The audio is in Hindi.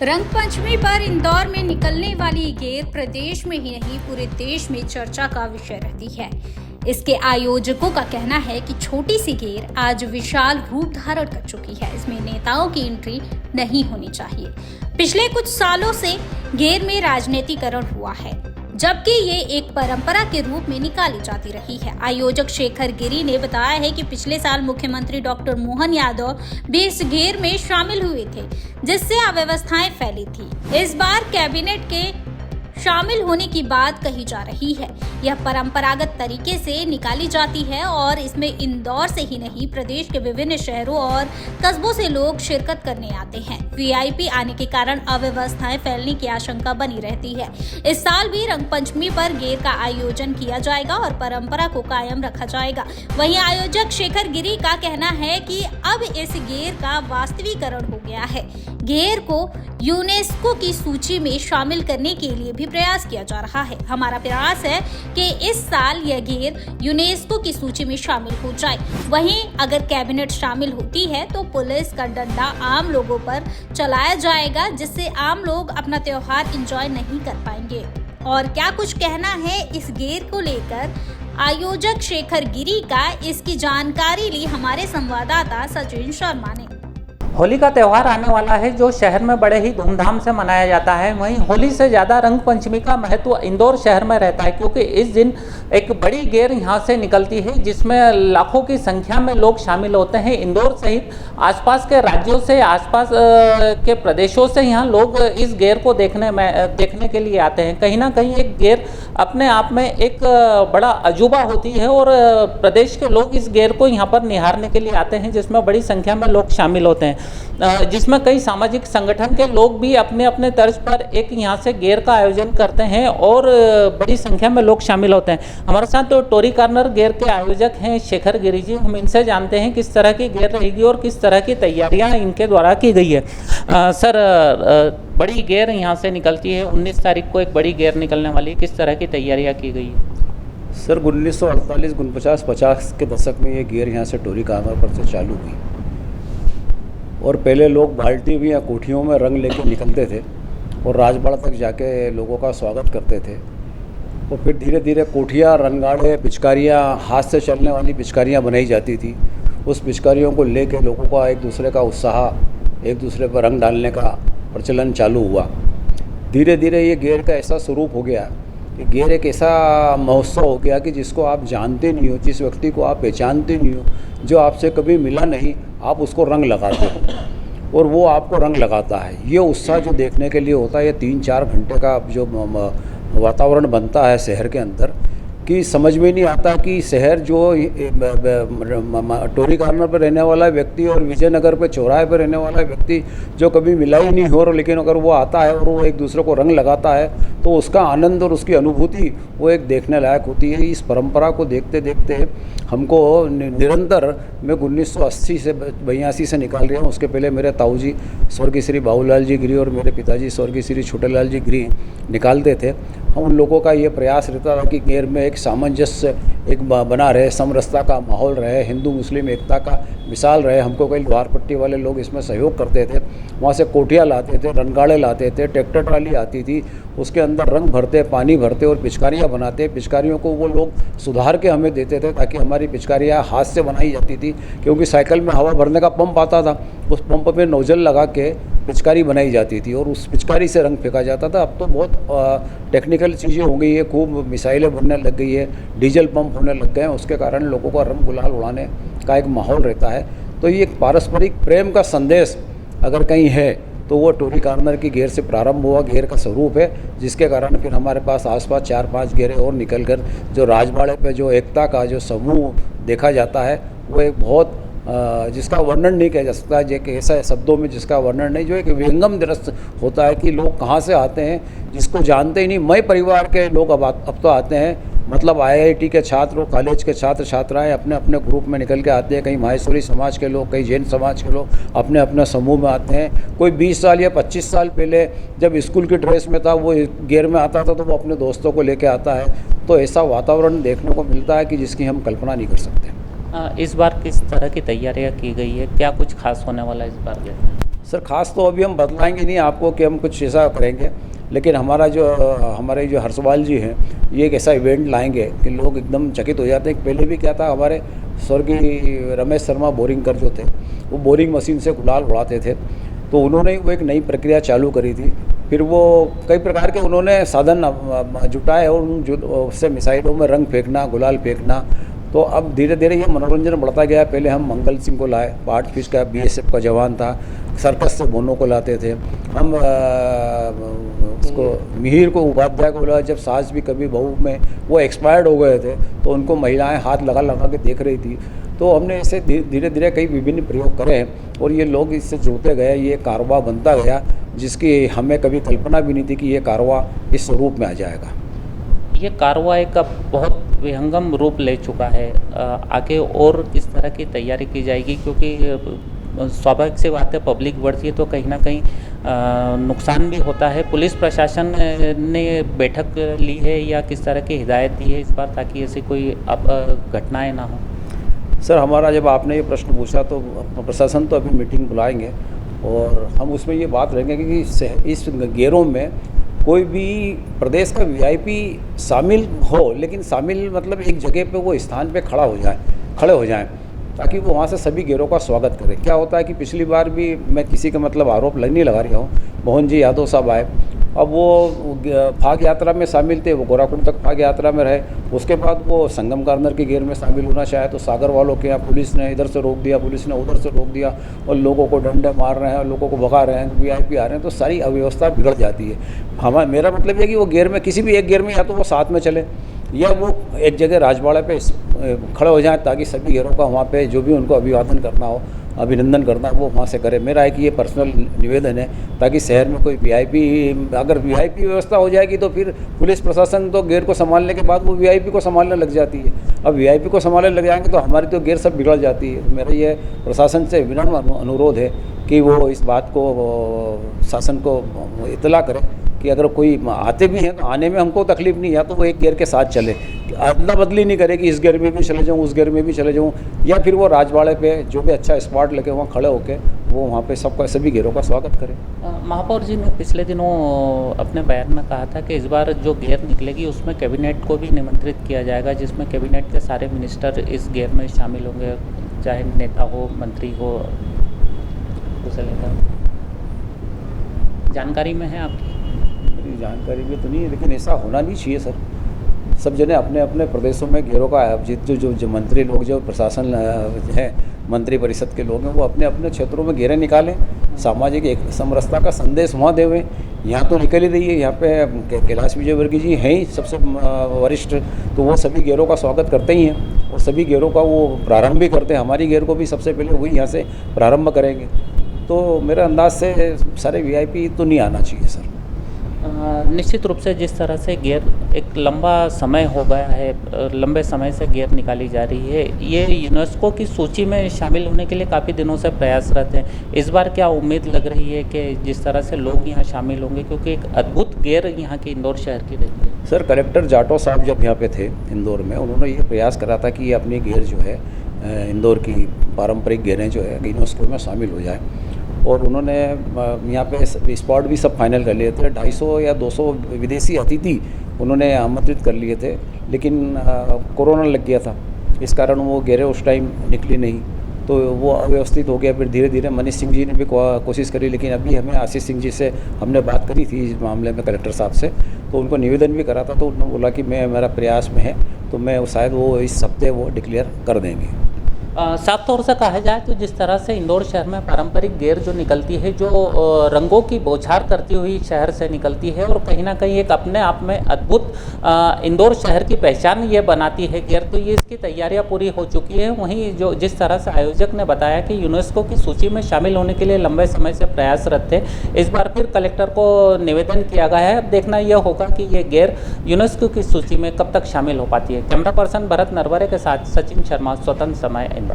रंग पंचमी पर इंदौर में निकलने वाली गेर प्रदेश में ही नहीं पूरे देश में चर्चा का विषय रहती है। इसके आयोजकों का कहना है कि छोटी सी गेर आज विशाल रूप धारण कर चुकी है। इसमें नेताओं की एंट्री नहीं होनी चाहिए। पिछले कुछ सालों से गेर में राजनीतिकरण हुआ है, जबकि ये एक परंपरा के रूप में निकाली जाती रही है। आयोजक शेखर गिरी ने बताया है कि पिछले साल मुख्यमंत्री डॉक्टर मोहन यादव भी इस गेर में शामिल हुए थे, जिससे अव्यवस्थाएं फैली थी। इस बार कैबिनेट के शामिल होने की बात कही जा रही है। यह परंपरागत तरीके से निकाली जाती है और इसमें इंदौर से ही नहीं प्रदेश के विभिन्न शहरों और कस्बों से लोग शिरकत करने आते हैं। वीआईपी आने के कारण अव्यवस्थाएं फैलने की आशंका बनी रहती है। इस साल भी रंग पंचमी पर गेर का आयोजन किया जाएगा और परंपरा को कायम रखा जाएगा। वहीं आयोजक शेखर गिरी का कहना है कि अब इस गेर का वास्तविकरण हो गया है। गेर को यूनेस्को की सूची में शामिल करने के लिए भी प्रयास किया जा रहा है। हमारा प्रयास है कि इस साल यह गेर यूनेस्को की सूची में शामिल हो जाए। वहीं अगर कैबिनेट शामिल होती है तो पुलिस का डंडा आम लोगों पर चलाया जाएगा, जिससे आम लोग अपना त्योहार एंजॉय नहीं कर पाएंगे। और क्या कुछ कहना है इस गेर को लेकर आयोजक शेखर गिरी का, इसकी जानकारी ली हमारे संवाददाता सचिन शर्मा ने। होली का त्यौहार आने वाला है, जो शहर में बड़े ही धूमधाम से मनाया जाता है। वहीं होली से ज़्यादा रंग पंचमी का महत्व इंदौर शहर में रहता है, क्योंकि इस दिन एक बड़ी गेर यहाँ से निकलती है, जिसमें लाखों की संख्या में लोग शामिल होते हैं। इंदौर सहित आसपास के राज्यों से, आसपास के प्रदेशों से यहाँ लोग इस गेर को देखने के लिए आते हैं। कहीं ना कहीं एक गेर अपने आप में एक बड़ा अजूबा होती है और प्रदेश के लोग इस गेर को यहाँ पर निहारने के लिए आते हैं, जिसमें बड़ी संख्या में लोग शामिल होते हैं, जिसमें कई सामाजिक संगठन के लोग भी अपने अपने तर्ज पर एक यहाँ से गेर का आयोजन करते हैं और बड़ी संख्या में लोग शामिल होते हैं। हमारे साथ तो टोरी कॉर्नर गेर के आयोजक हैं शेखर गिरी जी। हम इनसे जानते हैं किस तरह की गेर रहेगी और किस तरह की तैयारियां इनके द्वारा की गई है। सर, बड़ी गेर यहाँ से निकलती है, 19 तारीख को एक बड़ी गेर निकलने वाली है, किस तरह की तैयारियाँ की गई है? सर, 1948-49-50 के दशक में ये गेर यहाँ से टोरी कॉर्नर पर से चालू हुई और पहले लोग बाल्टी में या कोठियों में रंग लेके निकलते थे और राजबाड़ा तक जाके लोगों का स्वागत करते थे। और फिर धीरे धीरे कोठियाँ, रंगाड़े, पिचकारियाँ, हाथ से चलने वाली पिचकारियाँ बनाई जाती थी। उस पिचकारियों को लेके लोगों का एक दूसरे का उत्साह, एक दूसरे पर रंग डालने का प्रचलन चालू हुआ। धीरे धीरे ये गेर का ऐसा स्वरूप हो गया कि गेर एक ऐसा महोत्सव हो गया कि जिसको आप जानते नहीं हो, जिस व्यक्ति को आप पहचानते नहीं हो, जो आपसे कभी मिला नहीं, आप उसको रंग लगाते हो और वो आपको रंग लगाता है। ये उत्साह जो देखने के लिए होता है, ये 3-4 घंटे का जो वातावरण बनता है शहर के अंदर, कि समझ में नहीं आता कि शहर जो टोरी कॉर्नर पर रहने वाला व्यक्ति और विजयनगर पे चौराहे पर रहने वाला व्यक्ति जो कभी मिला ही नहीं हो, लेकिन अगर वो आता है और वो एक दूसरे को रंग लगाता है तो उसका आनंद और उसकी अनुभूति वो एक देखने लायक होती है। इस परंपरा को देखते देखते हमको निरंतर, मैं 1980 से 82 से निकाल रहा हूँ। उसके पहले मेरे ताऊजी स्वर्गीय श्री बाबूलाल जी गिरी और मेरे पिताजी स्वर्गीय श्री छोटेलाल जी गिरी निकालते थे। हम उन लोगों का ये प्रयास रहता था कि गेर में एक सामंजस्य एक बना रहे, समरसता का माहौल रहे, हिंदू मुस्लिम एकता का मिसाल रहे। हमको कई लोहार पट्टी वाले लोग इसमें सहयोग करते थे। वहाँ से कोठियाँ लाते थे, रंगाड़े लाते थे, ट्रैक्टर ट्राली आती थी, उसके अंदर रंग भरते, पानी भरते और पिचकारियाँ बनाते। पिचकारियों को वो लोग सुधार के हमें देते थे, ताकि हमारी पिचकारियाँ हाथ से बनाई जाती थी, क्योंकि साइकिल में हवा भरने का पंप आता था, उस पंप में नोजल लगा के पिचकारी बनाई जाती थी और उस पिचकारी से रंग फेंका जाता था। अब तो बहुत टेक्निकल चीज़ें हो गई है, खूब मिसाइलें बनने लग गई है, डीजल पंप होने लग गए हैं, उसके कारण लोगों का रंग गुलाल उड़ाने का एक माहौल रहता है। तो ये एक पारस्परिक प्रेम का संदेश अगर कहीं है तो वो टोरी कॉर्नर की गेर से प्रारंभ हुआ गेर का स्वरूप है, जिसके कारण फिर हमारे पास आसपास 4-5 गेरें और निकलकर जो राजबाड़े पे जो एकता का जो समूह देखा जाता है, वो एक बहुत जिसका वर्णन नहीं किया जा सकता, जो कि ऐसा शब्दों में जिसका वर्णन नहीं, जो एक विहंगम दृश्य होता है कि लोग कहाँ से आते हैं जिसको जानते ही नहीं। मई परिवार के लोग अब तो आते हैं, मतलब IIT के छात्र, कॉलेज के छात्र छात्राएं अपने अपने ग्रुप में निकल के आते हैं। कहीं माहेश्वरी समाज के लोग, कहीं जैन समाज के लोग अपने अपने समूह में आते हैं। कोई 20 साल या 25 साल पहले जब स्कूल की ड्रेस में था, वो गेर में आता था, तो वो अपने दोस्तों को लेके आता है। तो ऐसा वातावरण देखने को मिलता है कि जिसकी हम कल्पना नहीं कर सकते। इस बार किस तरह की तैयारियां की गई है, क्या कुछ खास होने वाला है इस बार गेर में? सर खास तो अभी हम बतलाएंगे नहीं आपको कि हम कुछ ऐसा करेंगे, लेकिन हमारे जो हर्षपाल जी हैं ये एक ऐसा इवेंट लाएंगे कि लोग एकदम चकित हो जाते हैं। पहले भी क्या था, हमारे स्वर्गीय रमेश शर्मा बोरिंगकर जो थे वो बोरिंग मशीन से गुलाल उड़ाते थे, तो उन्होंने वो एक नई प्रक्रिया चालू करी थी। फिर वो कई प्रकार के उन्होंने साधन जुटाए और उससे मिसाइलों में रंग फेंकना, गुलाल फेंकना। तो अब धीरे धीरे ये मनोरंजन बढ़ता गया। पहले हम मंगल सिंह को लाए, पार्ट फिश का BSF का जवान था, सर्कस से बोनों को लाते थे हम। उसको मिहिर को, उपाध्याय को बुलाया। जब सास भी कभी बहू में वो एक्सपायर्ड हो गए थे तो उनको महिलाएं हाथ लगा लगा के देख रही थी। तो हमने ऐसे धीरे धीरे कई विभिन्न प्रयोग करे और ये लोग इससे जुड़ते गए, ये कारवा बनता गया जिसकी हमें कभी कल्पना भी नहीं थी कि ये कारवा इस स्वरूप में आ जाएगा। ये कारवा एक अब बहुत विहंगम रूप ले चुका है, आगे और किस तरह की तैयारी की जाएगी? क्योंकि स्वाभाविक सी बात है, पब्लिक बढ़ती है तो कहीं ना कहीं नुकसान भी होता है। पुलिस प्रशासन ने बैठक ली है या किस तरह की हिदायत दी है इस बार, ताकि ऐसी कोई अब घटनाएं ना हो? सर हमारा जब आपने ये प्रश्न पूछा तो प्रशासन तो अभी मीटिंग बुलाएंगे और हम उसमें ये बात रहेंगे कि इस गेरों में कोई भी प्रदेश का VIP शामिल हो, लेकिन शामिल मतलब एक जगह पे वो स्थान पे खड़े हो जाएं ताकि वो वहाँ से सभी गेरों का स्वागत करें। क्या होता है कि पिछली बार भी, मैं किसी का मतलब आरोप नहीं लगा रहा हूँ, मोहन जी यादव साहब आए, अब वो फाग यात्रा में शामिल थे, वो गोराकुंड तक फाग यात्रा में रहे। उसके बाद वो संगम कार्नर के गेर में शामिल होना चाहे तो सागर वालों के यहाँ पुलिस ने इधर से रोक दिया, पुलिस ने उधर से रोक दिया और लोगों को डंडे मार रहे हैं और लोगों को भगा रहे हैं, VIP आ रहे हैं, तो सारी अव्यवस्था बिगड़ जाती है। मेरा मतलब ये कि वो गेर में किसी भी एक गेर में या तो वो साथ में चले या वो एक जगह राजवाड़े पे खड़े हो जाएं ताकि सभी गेरों का वहाँ पे जो भी उनको अभिवादन करना हो, अभिनंदन करना वो वहाँ से करे। मेरा एक ये पर्सनल निवेदन है ताकि शहर में कोई VIP, अगर VIP व्यवस्था हो जाएगी तो फिर पुलिस प्रशासन तो गेर को संभालने के बाद वो VIP को संभालने लग जाती है। अब VIP को संभालने लग जाएंगे तो हमारी तो गेर सब बिगड़ जाती है। मेरा ये प्रशासन से विनम्र अनुरोध है कि वो इस बात को शासन को इतला करे कि अगर कोई आते भी हैं तो आने में हमको तकलीफ नहीं, या तो वो एक गेर के साथ चले, अदला बदली नहीं करे कि इस गेर में भी चले जाऊँ, उस गेर में भी चले जाऊँ, या फिर वो राजवाड़े पे जो भी अच्छा स्पॉट लगे वहाँ खड़े होके वो वहाँ पे सभी गेरों का स्वागत करें। महापौर जी ने पिछले दिनों अपने बयान में कहा था कि इस बार जो गेर निकलेगी उसमें कैबिनेट को भी निमंत्रित किया जाएगा, जिसमें कैबिनेट के सारे मिनिस्टर इस गेर में शामिल होंगे, चाहे नेता हो, मंत्री हो, उसे लेकर जानकारी में है आपकी? मेरी जानकारी में तो नहीं है, लेकिन ऐसा होना नहीं चाहिए सर। सब जने अपने अपने प्रदेशों में गेरों का जो मंत्री लोग, जो प्रशासन है, मंत्री परिषद के लोग हैं, वो अपने अपने क्षेत्रों में गेरें निकालें, सामाजिक एक समरसता का संदेश वहाँ देवें। यहाँ तो निकल ही रही है, यहाँ पे कैलाश विजयवर्गीय जी हैं ही सबसे वरिष्ठ, तो वो सभी गेरों का स्वागत करते ही हैं और सभी गेरों का वो प्रारंभ भी करते हैं। हमारी गेर को भी सबसे पहले वही यहाँ से प्रारंभ करेंगे। तो मेरे अंदाज से सारे VIP तो नहीं आना चाहिए सर। निश्चित रूप से जिस तरह से गेर एक लंबा समय हो गया है, लंबे समय से गेर निकाली जा रही है, ये यूनेस्को की सूची में शामिल होने के लिए काफ़ी दिनों से प्रयासरत हैं। इस बार क्या उम्मीद लग रही है कि जिस तरह से लोग यहाँ शामिल होंगे, क्योंकि एक अद्भुत गेर यहाँ की इंदौर शहर की रही है? सर कलेक्टर जाटो साहब जब यहाँ पे थे इंदौर में, उन्होंने ये प्रयास करा था कि ये अपनी गेर जो है इंदौर की पारंपरिक गेरें जो है यूनेस्को में शामिल हो जाए, और उन्होंने यहाँ पे स्पॉट भी सब फाइनल कर लिए थे। 250 या 200 विदेशी अतिथि उन्होंने आमंत्रित कर लिए थे, लेकिन कोरोना लग गया था, इस कारण वो गेरें उस टाइम निकली नहीं, तो वो अव्यवस्थित हो गया। फिर धीरे धीरे मनीष सिंह जी ने भी कोशिश करी, लेकिन अभी हमें आशीष सिंह जी से हमने बात करी थी इस मामले में कलेक्टर साहब से, तो उनको निवेदन भी करा था, तो उन्होंने बोला कि मेरा प्रयास में है, तो मैं शायद वो इस हफ्ते वो डिक्लेयर कर देंगे। साफ तौर से कहा जाए तो जिस तरह से इंदौर शहर में पारंपरिक गेर जो निकलती है, जो रंगों की बौछार करती हुई शहर से निकलती है और कहीं ना कहीं एक अपने आप में अद्भुत इंदौर शहर की पहचान ये बनाती है गेर, तो ये इसकी तैयारियां पूरी हो चुकी है। वहीं जो जिस तरह से आयोजक ने बताया कि यूनेस्को की सूची में शामिल होने के लिए लंबे समय से प्रयासरत थे, इस बार फिर कलेक्टर को निवेदन किया गया है। अब देखना यह होगा कि ये गेर यूनेस्को की सूची में कब तक शामिल हो पाती है। कैमरा पर्सन भरत नरवरे के साथ सचिन शर्मा, स्वतंत्र समय, इंदौर।